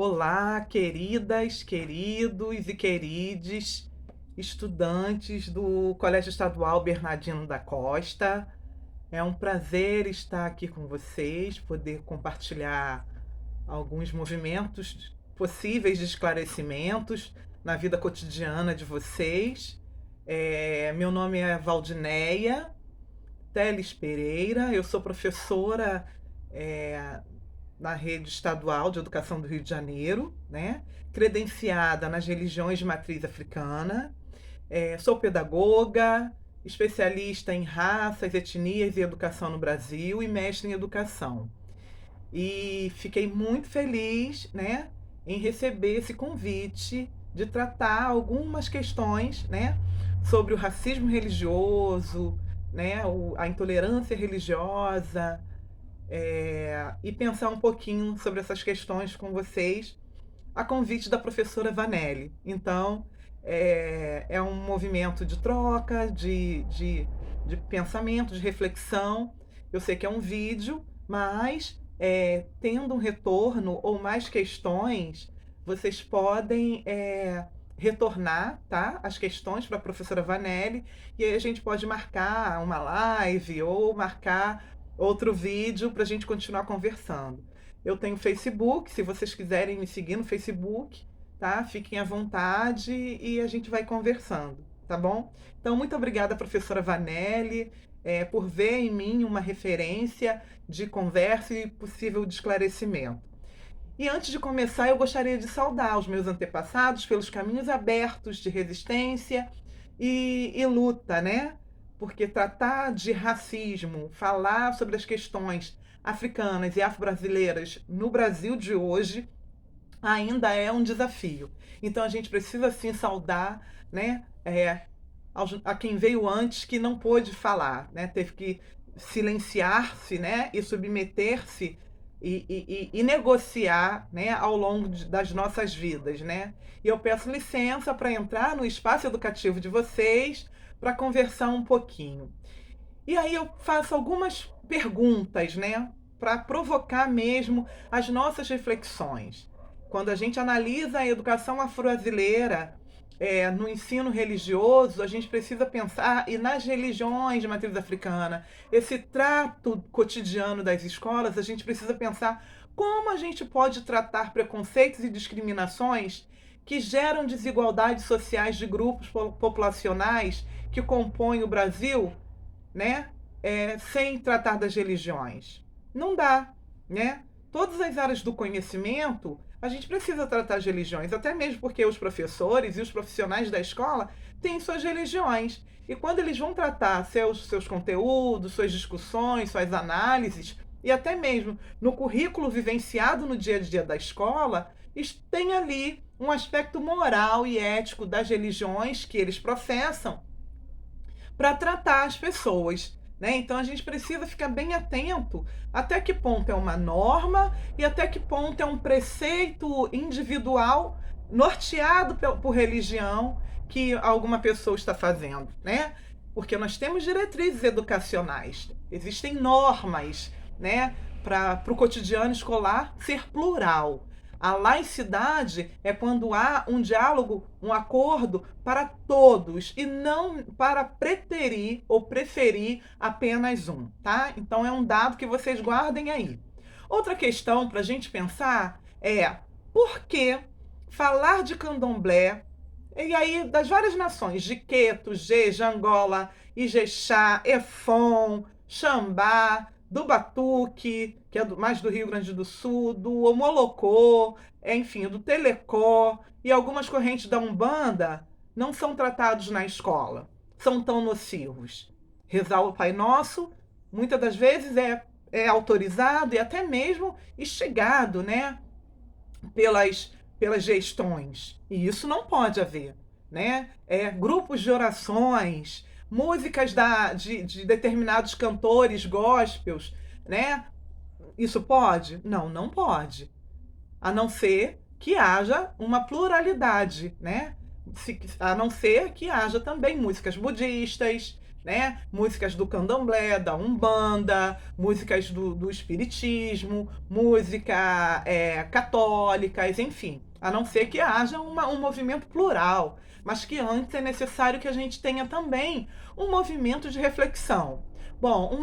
Olá, queridas, queridos e querides, estudantes do Colégio Estadual Bernardino da Costa. É um prazer estar aqui com vocês, poder compartilhar alguns movimentos possíveis de esclarecimentos na vida cotidiana de vocês. Meu nome é Valdineia Teles Pereira, eu sou professora é, na rede estadual de educação do Rio de Janeiro, né? Credenciada nas religiões de matriz africana. Sou pedagoga, especialista em raças, etnias e educação no Brasil e mestre em educação. E fiquei muito feliz, né, em receber esse convite de tratar algumas questões, né, sobre o racismo religioso, né, a intolerância religiosa, e pensar um pouquinho sobre essas questões com vocês, a convite da professora Vanelli. Então, é um movimento de troca, de pensamento, de reflexão. Eu sei que é um vídeo, mas tendo um retorno ou mais questões, vocês podem retornar, tá, as questões para a professora Vanelli, e aí a gente pode marcar uma live ou marcar outro vídeo para a gente continuar conversando. Eu tenho Facebook, se vocês quiserem me seguir no Facebook, tá? Fiquem à vontade e a gente vai conversando, tá bom? Então, muito obrigada, professora Vanelli, por ver em mim uma referência de conversa e possível de esclarecimento. E antes de começar, eu gostaria de saudar os meus antepassados pelos caminhos abertos de resistência e luta, né? Porque tratar de racismo, falar sobre as questões africanas e afro-brasileiras no Brasil de hoje ainda é um desafio. Então a gente precisa sim saudar, né, a quem veio antes que não pôde falar, né, teve que silenciar-se, né, e submeter-se e negociar, né, ao longo das nossas vidas, né? E eu peço licença para entrar no espaço educativo de vocês para conversar um pouquinho. E aí eu faço algumas perguntas, né, para provocar mesmo as nossas reflexões. Quando a gente analisa a educação afro-brasileira no ensino religioso, a gente precisa pensar, e nas religiões de matriz africana, esse trato cotidiano das escolas, a gente precisa pensar como a gente pode tratar preconceitos e discriminações que geram desigualdades sociais de grupos populacionais que compõem o Brasil, né? Sem tratar das religiões. Não dá, né? Todas as áreas do conhecimento, a gente precisa tratar as religiões, até mesmo porque os professores e os profissionais da escola têm suas religiões. E quando eles vão tratar seus conteúdos, suas discussões, suas análises, e até mesmo no currículo vivenciado no dia a dia da escola, tem ali um aspecto moral e ético das religiões que eles professam para tratar as pessoas. Né? Então a gente precisa ficar bem atento até que ponto é uma norma e até que ponto é um preceito individual norteado por religião que alguma pessoa está fazendo, né? Porque nós temos diretrizes educacionais, existem normas, né, para o cotidiano escolar ser plural. A laicidade é quando há um diálogo, um acordo para todos e não para preterir ou preferir apenas um, tá? Então é um dado que vocês guardem aí. Outra questão para a gente pensar é por que falar de candomblé, e aí das várias nações, de Queto, Jeje, Angola, Ijexá, Efon, Xambá, do Batuque, que é mais do Rio Grande do Sul, do Omolocô, enfim, do Telecó e algumas correntes da Umbanda não são tratados na escola, são tão nocivos. Rezar o Pai Nosso, muitas das vezes é autorizado e até mesmo instigado, né, pelas gestões. E isso não pode haver, né? Grupos de orações, músicas de determinados cantores gospels, né? Isso pode? Não, não pode. A não ser que haja uma pluralidade, né? A não ser que haja também músicas budistas, né? Músicas do candomblé, da umbanda, músicas do espiritismo, música católicas, enfim. A não ser que haja um movimento plural, mas que antes é necessário que a gente tenha também um movimento de reflexão. Bom,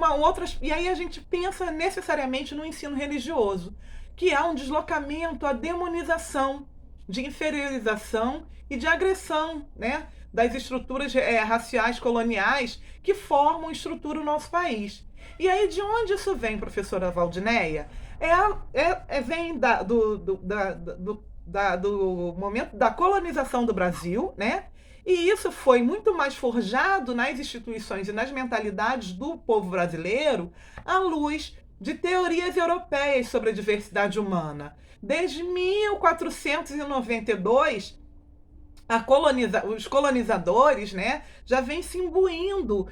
e aí a gente pensa necessariamente no ensino religioso, que há um deslocamento, a demonização, de inferiorização e de agressão, né, das estruturas raciais coloniais que formam e estruturam o nosso país. E aí, de onde isso vem, professora Valdineia? Vem do momento da colonização do Brasil, né? E isso foi muito mais forjado nas instituições e nas mentalidades do povo brasileiro à luz de teorias europeias sobre a diversidade humana. Desde 1492, os colonizadores, né, já vêm se imbuindo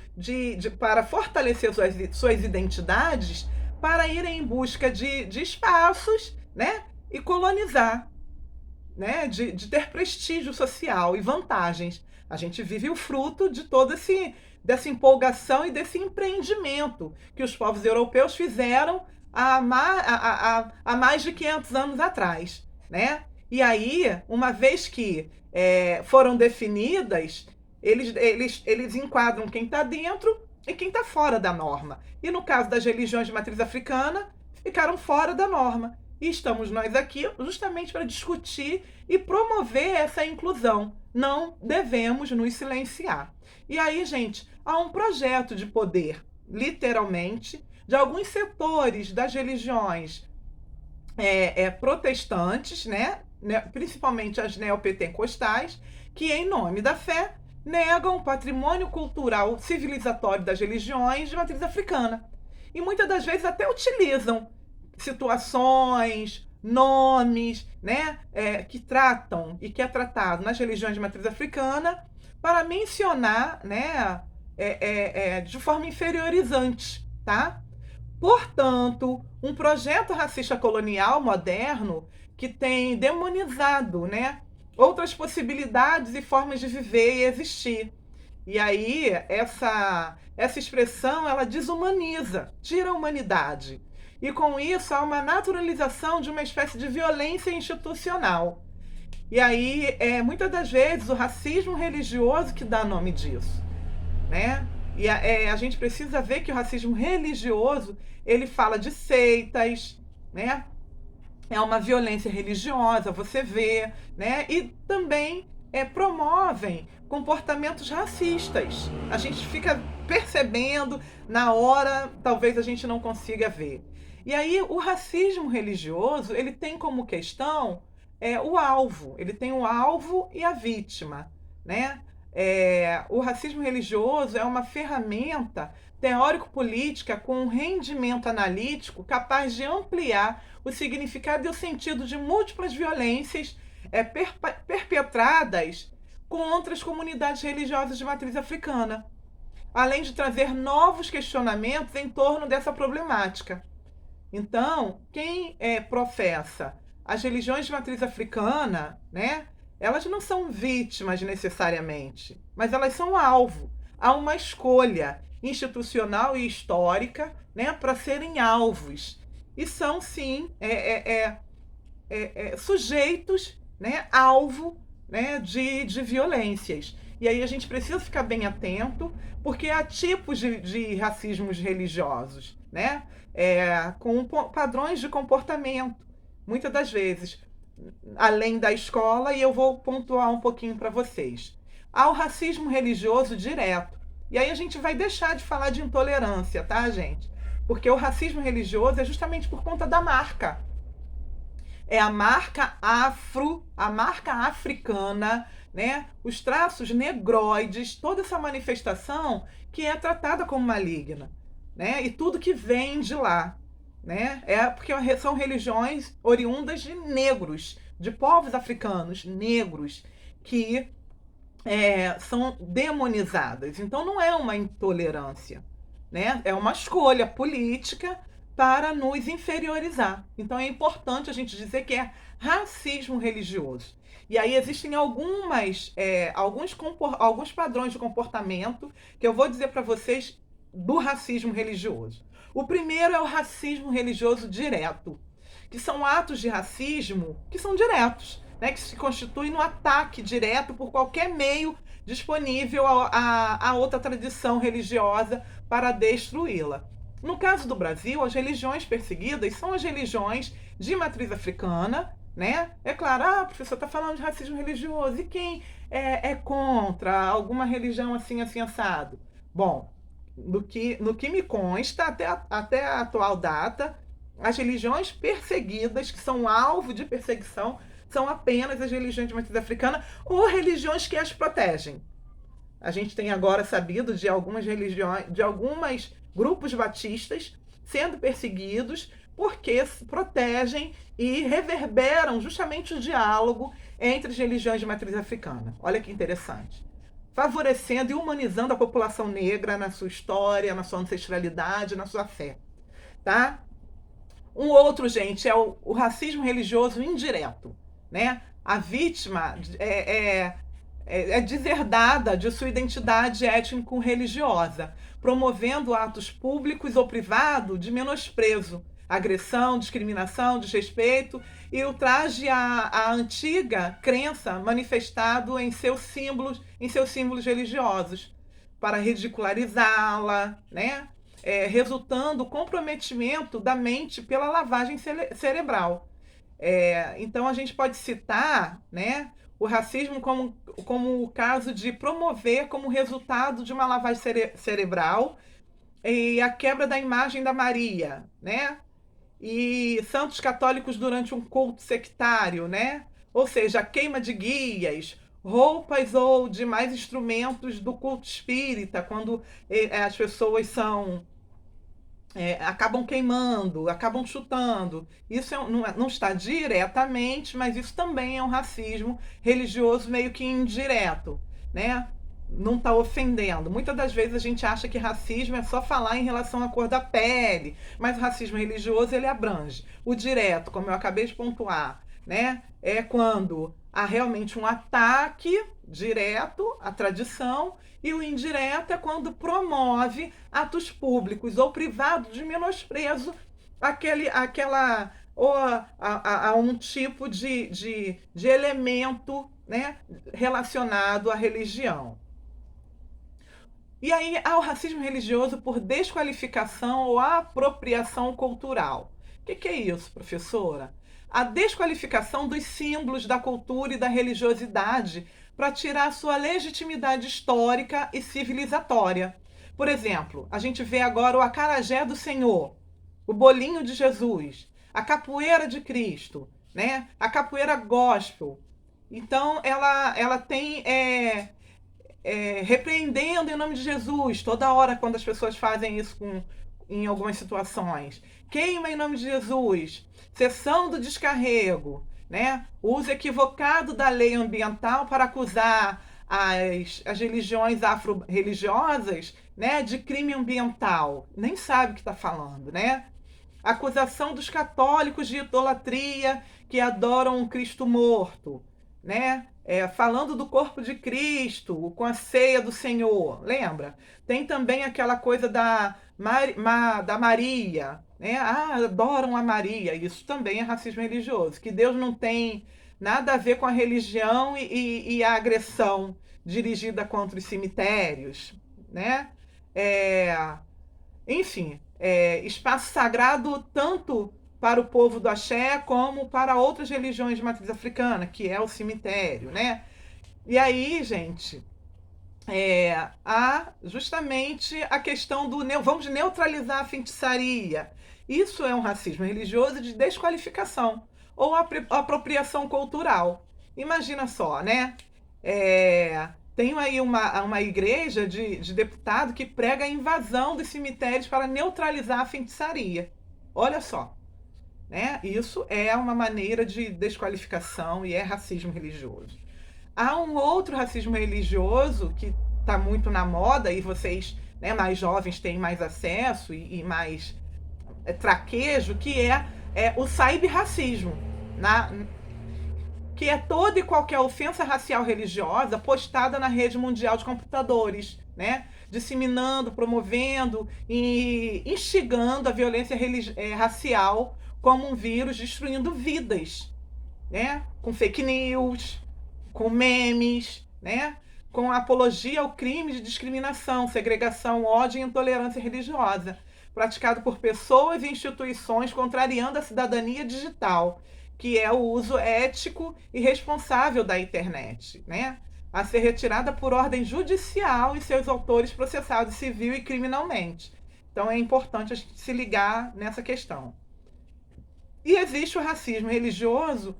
para fortalecer suas identidades, para irem em busca de espaços, né, e colonizar, né, de ter prestígio social e vantagens. A gente vive o fruto de dessa empolgação e desse empreendimento que os povos europeus fizeram há mais de 500 anos atrás, né? E aí, uma vez que foram definidas, eles enquadram quem está dentro e quem está fora da norma. E no caso das religiões de matriz africana, ficaram fora da norma. E estamos nós aqui justamente para discutir e promover essa inclusão. Não devemos nos silenciar. E aí, gente, há um projeto de poder, literalmente, de alguns setores das religiões protestantes, né? Principalmente as neopentecostais, que, em nome da fé, negam o patrimônio cultural civilizatório das religiões de matriz africana. E muitas das vezes até utilizam situações, nomes, né, que tratam e que é tratado nas religiões de matriz africana para mencionar, né, de forma inferiorizante, tá? Portanto, um projeto racista colonial moderno que tem demonizado, né, outras possibilidades e formas de viver e existir. E aí, essa expressão, ela desumaniza, tira a humanidade. E com isso, há uma naturalização de uma espécie de violência institucional. E aí, muitas das vezes, o racismo religioso que dá nome disso, né? E a gente precisa ver que o racismo religioso, ele fala de seitas, né? É uma violência religiosa, você vê, né? E também promovem comportamentos racistas. A gente fica percebendo, na hora, talvez a gente não consiga ver. E aí o racismo religioso, ele tem como questão o alvo. Ele tem o alvo e a vítima, né? O racismo religioso é uma ferramenta teórico-política com um rendimento analítico capaz de ampliar o significado e o sentido de múltiplas violências perpetradas contra as comunidades religiosas de matriz africana, além de trazer novos questionamentos em torno dessa problemática. Então, quem professa as religiões de matriz africana, né, elas não são vítimas necessariamente, mas elas são alvo. Há uma escolha institucional e histórica, né, para serem alvos. E são, sim, sujeitos, né, alvo, né, de violências. E aí a gente precisa ficar bem atento, porque há tipos de racismos religiosos, né, com padrões de comportamento, muitas das vezes, além da escola, e eu vou pontuar um pouquinho para vocês. Há o racismo religioso direto. E aí a gente vai deixar de falar de intolerância, tá, gente? Porque o racismo religioso é justamente por conta da marca. É a marca a marca africana, né? Os traços negroides, toda essa manifestação que é tratada como maligna, né? E tudo que vem de lá, né? Porque são religiões oriundas de negros, de povos africanos negros, que são demonizadas. Então não é uma intolerância, né? É uma escolha política para nos inferiorizar. Então é importante a gente dizer que é racismo religioso. E aí existem alguns padrões de comportamento que eu vou dizer para vocês do racismo religioso. O primeiro é o racismo religioso direto, que são atos de racismo que são diretos, né, que se constituem no ataque direto por qualquer meio disponível a outra tradição religiosa para destruí-la. No caso do Brasil, as religiões perseguidas são as religiões de matriz africana, né? É claro, o professor está falando de racismo religioso, e quem é contra alguma religião assim, assim, assado? Bom, no que me consta, até a atual data, as religiões perseguidas, que são alvo de perseguição, são apenas as religiões de matriz africana ou religiões que as protegem. A gente tem agora sabido de algumas religiões, de alguns grupos batistas sendo perseguidos porque protegem e reverberam justamente o diálogo entre as religiões de matriz africana. Olha que interessante. Favorecendo e humanizando a população negra na sua história, na sua ancestralidade, na sua fé. Tá? Um outro, gente, é o racismo religioso indireto, né? A vítima é deserdada de sua identidade étnico-religiosa, promovendo atos públicos ou privados de menosprezo, agressão, discriminação, desrespeito e ultraje à antiga crença manifestado em seus símbolos religiosos, para ridicularizá-la, né? Resultando comprometimento da mente pela lavagem cerebral. Então a gente pode citar, né, o racismo como o caso de promover como resultado de uma lavagem cerebral e a quebra da imagem da Maria, né? E santos católicos durante um culto sectário, né? Ou seja, a queima de guias, roupas ou demais instrumentos do culto espírita, quando as pessoas acabam queimando, acabam chutando. Isso não está diretamente, mas isso também é um racismo religioso meio que indireto, né? Não está ofendendo. Muitas das vezes a gente acha que racismo é só falar em relação à cor da pele, mas o racismo religioso ele abrange. O direto, como eu acabei de pontuar, né? É quando há realmente um ataque direto à tradição, e o indireto é quando promove atos públicos ou privados de menosprezo a um tipo de elemento, né, relacionado à religião. E aí há o racismo religioso por desqualificação ou apropriação cultural. O que é isso, professora? A desqualificação dos símbolos da cultura e da religiosidade para tirar sua legitimidade histórica e civilizatória. Por exemplo, a gente vê agora o acarajé do Senhor, o bolinho de Jesus, a capoeira de Cristo, né? A capoeira gospel. Então, ela tem repreendendo em nome de Jesus, toda hora quando as pessoas fazem isso em algumas situações. Queima em nome de Jesus, cessão do descarrego, né? O uso equivocado da lei ambiental para acusar as religiões afro-religiosas, né, de crime ambiental. Nem sabe o que está falando, né? Acusação dos católicos de idolatria que adoram um Cristo morto, né? Falando do corpo de Cristo, com a ceia do Senhor, lembra? Tem também aquela coisa da Maria, né? Adoram a Maria, isso também é racismo religioso, que Deus não tem nada a ver com a religião e a agressão dirigida contra os cemitérios, né? Enfim, espaço sagrado tanto para o povo do axé como para outras religiões de matriz africana, que é o cemitério, né? E aí, gente, há justamente a questão vamos neutralizar a feitiçaria. Isso é um racismo religioso de desqualificação ou apropriação cultural. Imagina só, né? Tem aí uma igreja de deputado que prega a invasão dos cemitérios para neutralizar a feitiçaria. Olha só, né? Isso é uma maneira de desqualificação e é racismo religioso. Há um outro racismo religioso que está muito na moda e vocês, né, mais jovens têm mais acesso e mais traquejo, que é o cyberracismo, que é toda e qualquer ofensa racial religiosa postada na rede mundial de computadores, né? Disseminando, promovendo e instigando a violência racial como um vírus, destruindo vidas, né? Com fake news, com memes, né? Com apologia ao crime de discriminação, segregação, ódio e intolerância religiosa, praticado por pessoas e instituições contrariando a cidadania digital, que é o uso ético e responsável da internet, né? A ser retirada por ordem judicial e seus autores processados civil e criminalmente. Então é importante a gente se ligar nessa questão. E existe o racismo religioso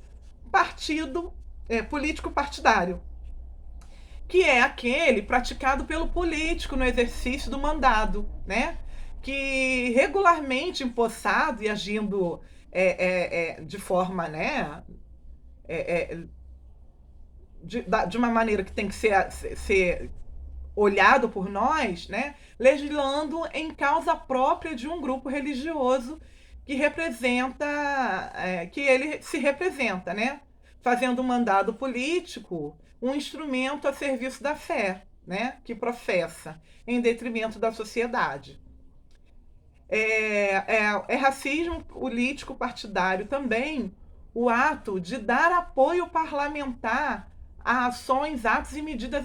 político partidário, que é aquele praticado pelo político no exercício do mandado, né? Que regularmente empossado e agindo de forma, né? De uma maneira que tem que ser olhado por nós, né? Legislando em causa própria de um grupo religioso que representa, que ele se representa, né? Fazendo o mandado político um instrumento a serviço da fé, né? Que professa, em detrimento da sociedade. É racismo político partidário também o ato de dar apoio parlamentar a ações, atos e medidas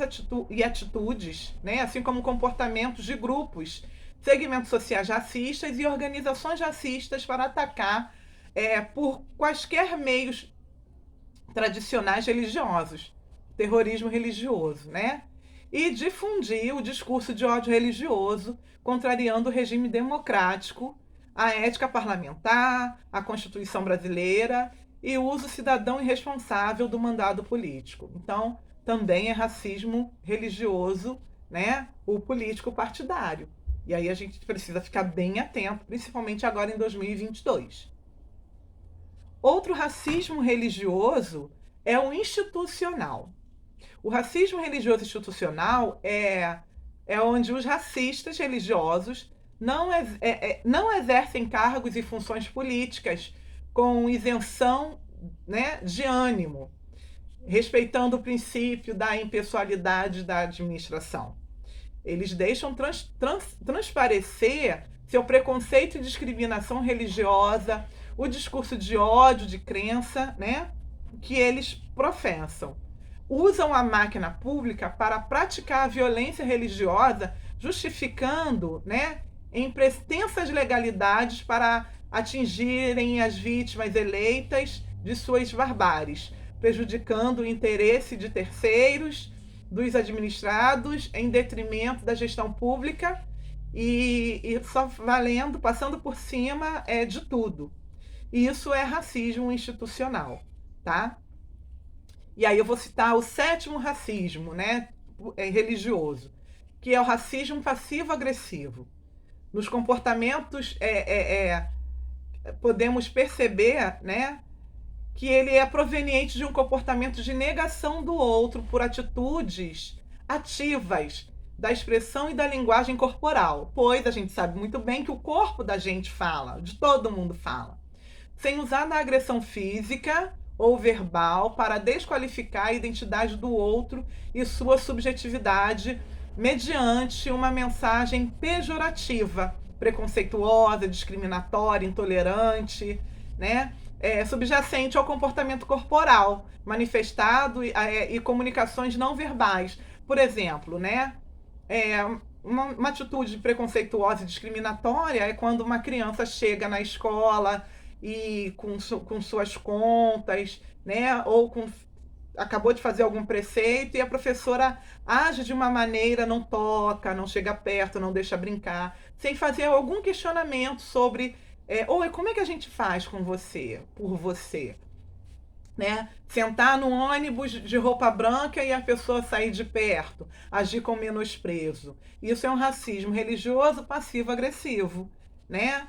e atitudes, né? Assim como comportamentos de grupos, segmentos sociais racistas e organizações racistas para atacar por quaisquer meios tradicionais religiosos, terrorismo religioso, né? E difundir o discurso de ódio religioso, contrariando o regime democrático, a ética parlamentar, a Constituição brasileira e o uso cidadão irresponsável do mandado político. Então, também é racismo religioso, né? O político partidário. E aí a gente precisa ficar bem atento, principalmente agora em 2022. Outro racismo religioso é o institucional. O racismo religioso institucional é onde os racistas religiosos não exercem cargos e funções políticas com isenção, né, de ânimo, respeitando o princípio da impessoalidade da administração. Eles deixam transparecer seu preconceito e discriminação religiosa, o discurso de ódio, de crença, né, que eles professam. Usam a máquina pública para praticar a violência religiosa, justificando, né, em pretensas legalidades para atingirem as vítimas eleitas de suas barbáries, prejudicando o interesse de terceiros, dos administrados, em detrimento da gestão pública e só valendo, passando por cima de tudo. Isso é racismo institucional, tá? E aí eu vou citar o sétimo racismo, né, religioso, que é o racismo passivo-agressivo. Nos comportamentos podemos perceber, né, que ele é proveniente de um comportamento de negação do outro por atitudes ativas da expressão e da linguagem corporal, pois a gente sabe muito bem que o corpo da gente fala, de todo mundo fala, sem usar da agressão física ou verbal para desqualificar a identidade do outro e sua subjetividade mediante uma mensagem pejorativa, preconceituosa, discriminatória, intolerante, né? Subjacente ao comportamento corporal, manifestado e comunicações não verbais. Por exemplo, né? Uma atitude preconceituosa e discriminatória é quando uma criança chega na escola e com suas contas, né? Ou acabou de fazer algum preceito e a professora age de uma maneira, não toca, não chega perto, não deixa brincar, sem fazer algum questionamento sobre oi, como é que a gente faz com você, por você? Né? Sentar no ônibus de roupa branca e a pessoa sair de perto, agir com menosprezo. Isso é um racismo religioso passivo-agressivo, né?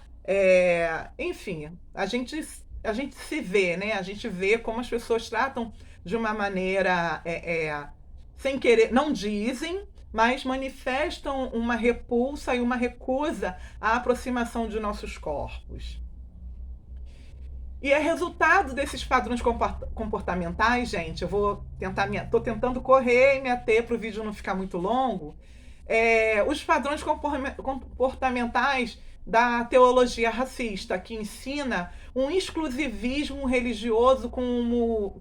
Enfim, a gente se vê, né? A gente vê como as pessoas tratam de uma maneira sem querer, não dizem, mas manifestam uma repulsa e uma recusa à aproximação de nossos corpos. E é resultado desses padrões comportamentais, gente. Eu vou tentar tô tentando correr e me ater para o vídeo não ficar muito longo. Os padrões comportamentais da teologia racista, que ensina um exclusivismo religioso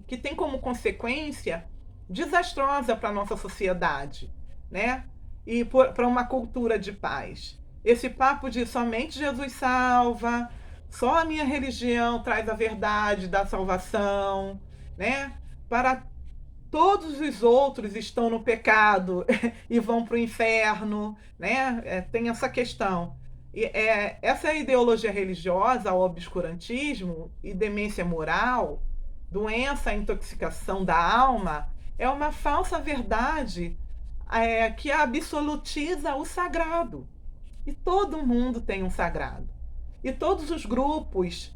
que tem como consequência desastrosa para a nossa sociedade, né? E para uma cultura de paz. Esse papo de somente Jesus salva, só a minha religião traz a verdade da salvação, né? Para todos os outros estão no pecado e vão para o inferno, né? Tem essa questão. Essa ideologia religiosa, o obscurantismo e demência moral, doença, intoxicação da alma, é uma falsa verdade que absolutiza o sagrado. E todo mundo tem um sagrado. E todos os grupos